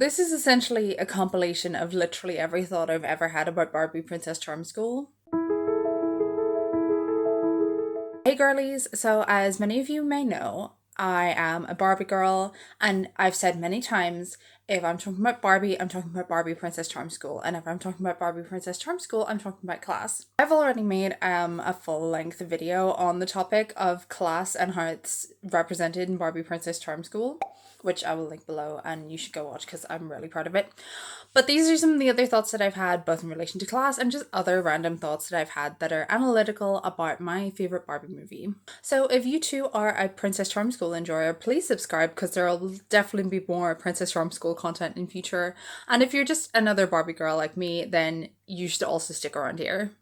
This is essentially a compilation of literally every thought I've ever had about Barbie Princess Charm School. Hey girlies, so as many of you may know, I am a Barbie girl, and I've said many times if I'm talking about Barbie, I'm talking about Barbie Princess Charm School, and if I'm talking about Barbie Princess Charm School, I'm talking about class. I've already made a full-length video on the topic of class and how it's represented in Barbie Princess Charm School, which I will link below and you should go watch because I'm really proud of it. But these are some of the other thoughts that I've had both in relation to class and just other random thoughts that I've had that are analytical about my favourite Barbie movie. So if you too are a Princess Charm School enjoyer, please subscribe because there will definitely be more Princess Charm School content in future. And if you're just another Barbie girl like me, then you should also stick around here.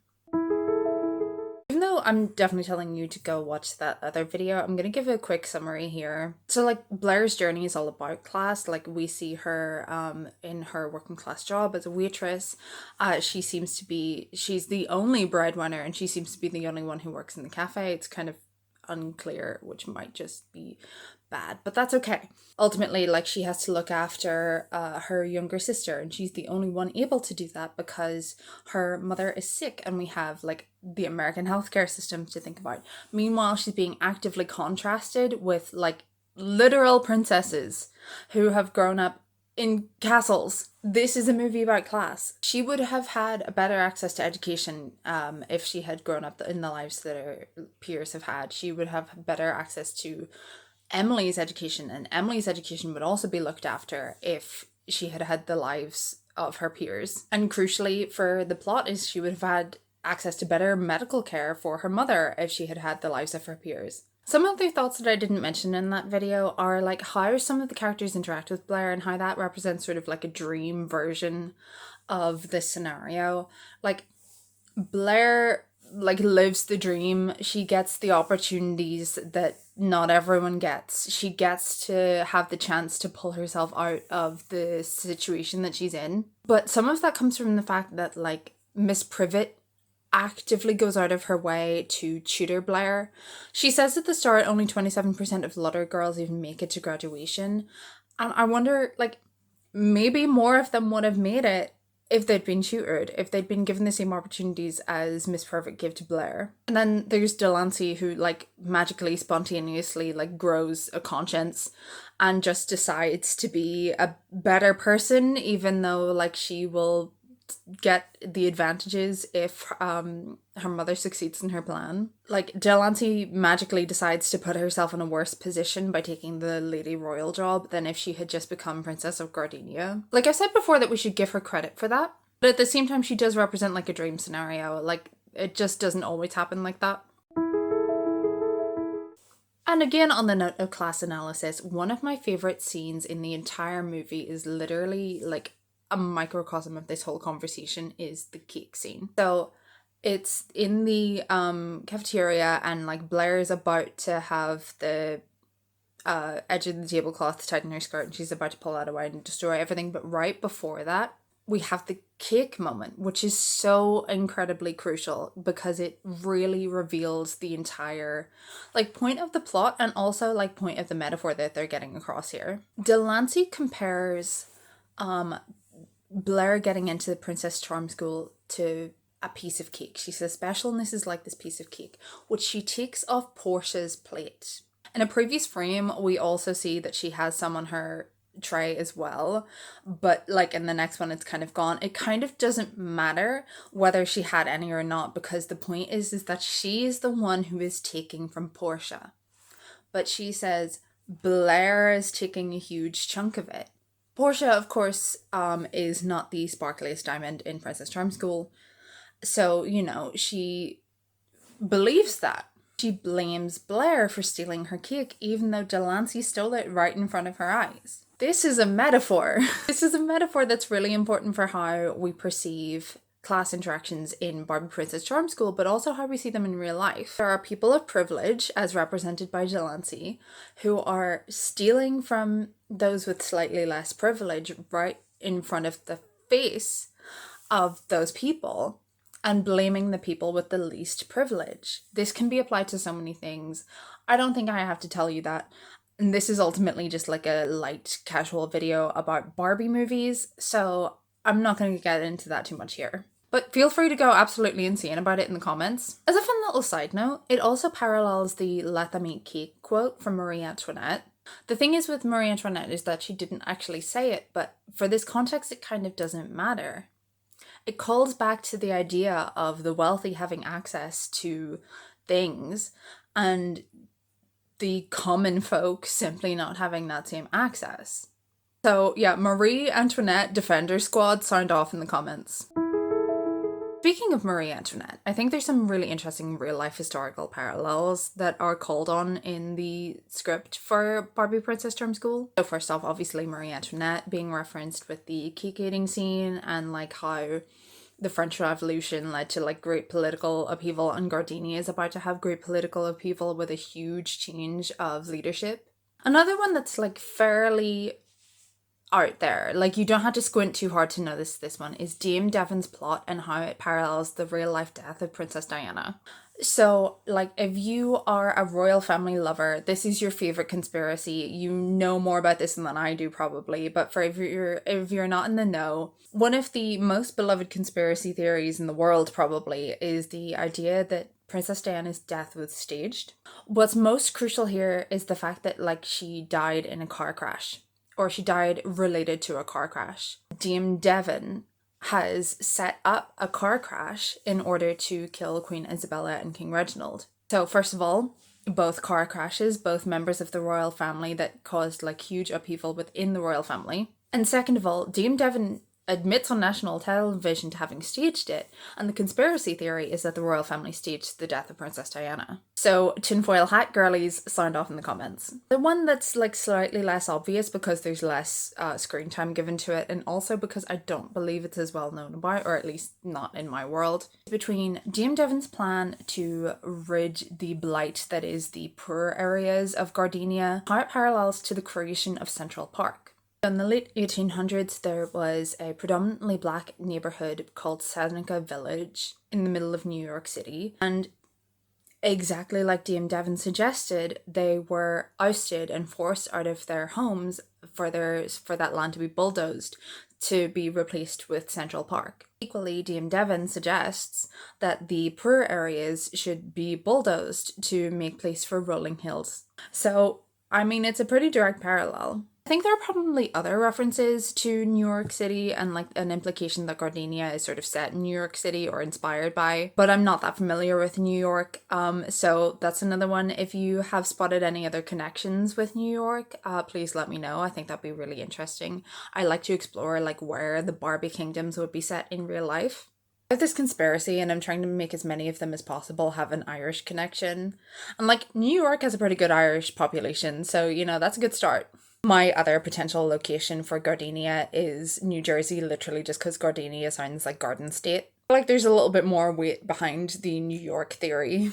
Even though I'm definitely telling you to go watch that other video, I'm gonna give a quick summary here. So like Blair's journey is all about class. Like we see her in her working class job as a waitress. She's the only breadwinner and she seems to be the only one who works in the cafe. It's kind of unclear, which might just be bad, but that's okay. Ultimately, like she has to look after her younger sister, and she's the only one able to do that because her mother is sick, and we have like the American healthcare system to think about. Meanwhile, she's being actively contrasted with like literal princesses who have grown up in castles. This is a movie about class. She would have had a better access to education if she had grown up in the lives that her peers have had. She would have better access to Emily's education, and Emily's education would also be looked after if she had had the lives of her peers. And crucially for the plot is she would have had access to better medical care for her mother if she had had the lives of her peers. Some of the thoughts that I didn't mention in that video are like how some of the characters interact with Blair and how that represents sort of like a dream version of this scenario. Like Blair like lives the dream. She gets the opportunities that not everyone gets. She gets to have the chance to pull herself out of the situation that she's in. But some of that comes from the fact that like Miss Privet actively goes out of her way to tutor Blair. She says at the start only 27% of Lutter girls even make it to graduation. And I wonder, like, maybe more of them would have made it if they'd been tutored, if they'd been given the same opportunities as Miss Perfect gave to Blair. And then there's Delancey who like magically, spontaneously like grows a conscience and just decides to be a better person, even though like she will get the advantages if her mother succeeds in her plan. Like Delancey magically decides to put herself in a worse position by taking the Lady Royal job than if she had just become Princess of Gardenia. Like I said before that we should give her credit for that, but at the same time she does represent like a dream scenario. Like it just doesn't always happen like that. And again, on the note of class analysis, one of my favorite scenes in the entire movie is literally like a microcosm of this whole conversation is the cake scene. So it's in the cafeteria and like Blair is about to have the edge of the tablecloth tied in her skirt and she's about to pull that away and destroy everything. But right before that, we have the cake moment, which is so incredibly crucial because it really reveals the entire like point of the plot and also like point of the metaphor that they're getting across here. Delancey compares Blair getting into the Princess Charm School to a piece of cake. She says specialness is like this piece of cake, which she takes off Portia's plate. In a previous frame, we also see that she has some on her tray as well, but like in the next one it's kind of gone. It kind of doesn't matter whether she had any or not because the point is that she is the one who is taking from Portia. But she says Blair is taking a huge chunk of it. Portia, of course, is not the sparkliest diamond in Princess Charm School. So, you know, she believes that. She blames Blair for stealing her cake, even though Delancey stole it right in front of her eyes. This is a metaphor. This is a metaphor that's really important for how we perceive class interactions in Barbie Princess Charm School, but also how we see them in real life. There are people of privilege, as represented by Delancey, who are stealing from those with slightly less privilege right in front of the face of those people and blaming the people with the least privilege. This can be applied to so many things. I don't think I have to tell you that. And this is ultimately just like a light casual video about Barbie movies, so I'm not going to get into that too much here. But feel free to go absolutely insane about it in the comments. As a fun little side note, it also parallels the "let them eat cake" quote from Marie Antoinette. The thing is with Marie Antoinette is that she didn't actually say it, but for this context it kind of doesn't matter. It calls back to the idea of the wealthy having access to things and the common folk simply not having that same access. So yeah, Marie Antoinette Defender Squad, sound off in the comments. Speaking of Marie Antoinette, I think there's some really interesting real-life historical parallels that are called on in the script for Barbie Princess Charm School. So first off, obviously Marie Antoinette being referenced with the cake eating scene and like how the French Revolution led to like great political upheaval, and Gardenia is about to have great political upheaval with a huge change of leadership. Another one that's like fairly out there, like you don't have to squint too hard to notice this one, is Dame Devon's plot and how it parallels the real life death of Princess Diana. So like if you are a royal family lover, this is your favorite conspiracy. You know more about this than I do probably, but for if you're not in the know, one of the most beloved conspiracy theories in the world probably is the idea that Princess Diana's death was staged. What's most crucial here is the fact that like she died in a car crash, or she died related to a car crash. Dame Devon has set up a car crash in order to kill Queen Isabella and King Reginald. So first of all, both car crashes, both members of the royal family that caused like huge upheaval within the royal family. And second of all, Dame Devon admits on national television to having staged it, and the conspiracy theory is that the royal family staged the death of Princess Diana. So tinfoil hat girlies, sound off in the comments. The one that's like slightly less obvious because there's less screen time given to it, and also because I don't believe it's as well known about, or at least not in my world, between Dame Devon's plan to rid the blight that is the poorer areas of Gardenia, how it parallels to the creation of Central Park. In the late 1800s, there was a predominantly black neighborhood called Seneca Village in the middle of New York City, and exactly like Dame Devon suggested, they were ousted and forced out of their homes for that land to be bulldozed to be replaced with Central Park. Equally, Dame Devon suggests that the poorer areas should be bulldozed to make place for rolling hills. So, I mean, it's a pretty direct parallel. I think there are probably other references to New York City and like an implication that Gardenia is sort of set in New York City or inspired by, but I'm not that familiar with New York, so that's another one. If you have spotted any other connections with New York, please let me know. I think that'd be really interesting. I like to explore like where the Barbie kingdoms would be set in real life. I have this conspiracy and I'm trying to make as many of them as possible have an Irish connection. And like New York has a pretty good Irish population, so you know, that's a good start. My other potential location for Gardenia is New Jersey, literally just because Gardenia sounds like Garden State. Like there's a little bit more weight behind the New York theory.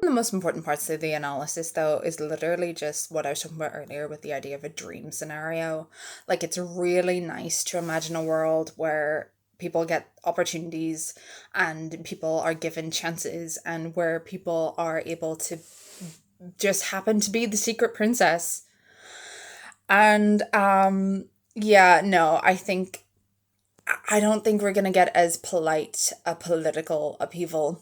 The most important parts of the analysis though is literally just what I was talking about earlier with the idea of a dream scenario. Like it's really nice to imagine a world where people get opportunities and people are given chances and where people are able to just happen to be the secret princess. And yeah, no, I don't think we're gonna get as polite a political upheaval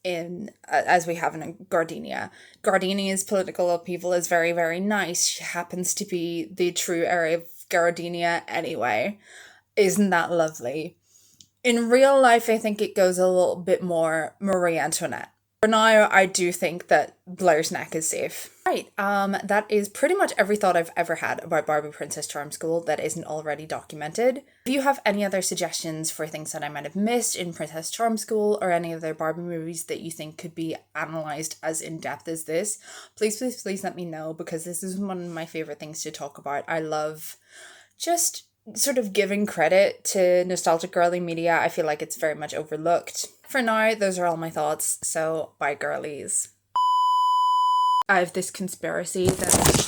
in as we have in Gardenia. Gardenia's political upheaval is very, very nice. She happens to be the true area of Gardenia anyway. Isn't that lovely? In real life, I think it goes a little bit more Marie Antoinette. For now, I do think that Blair's Neck is safe. Right, that is pretty much every thought I've ever had about Barbie Princess Charm School that isn't already documented. If you have any other suggestions for things that I might have missed in Princess Charm School or any other Barbie movies that you think could be analysed as in-depth as this, please, please, please let me know, because this is one of my favourite things to talk about. I love just sort of giving credit to nostalgic girly media. I feel like it's very much overlooked. For now, those are all my thoughts, so bye girlies. I have this conspiracy that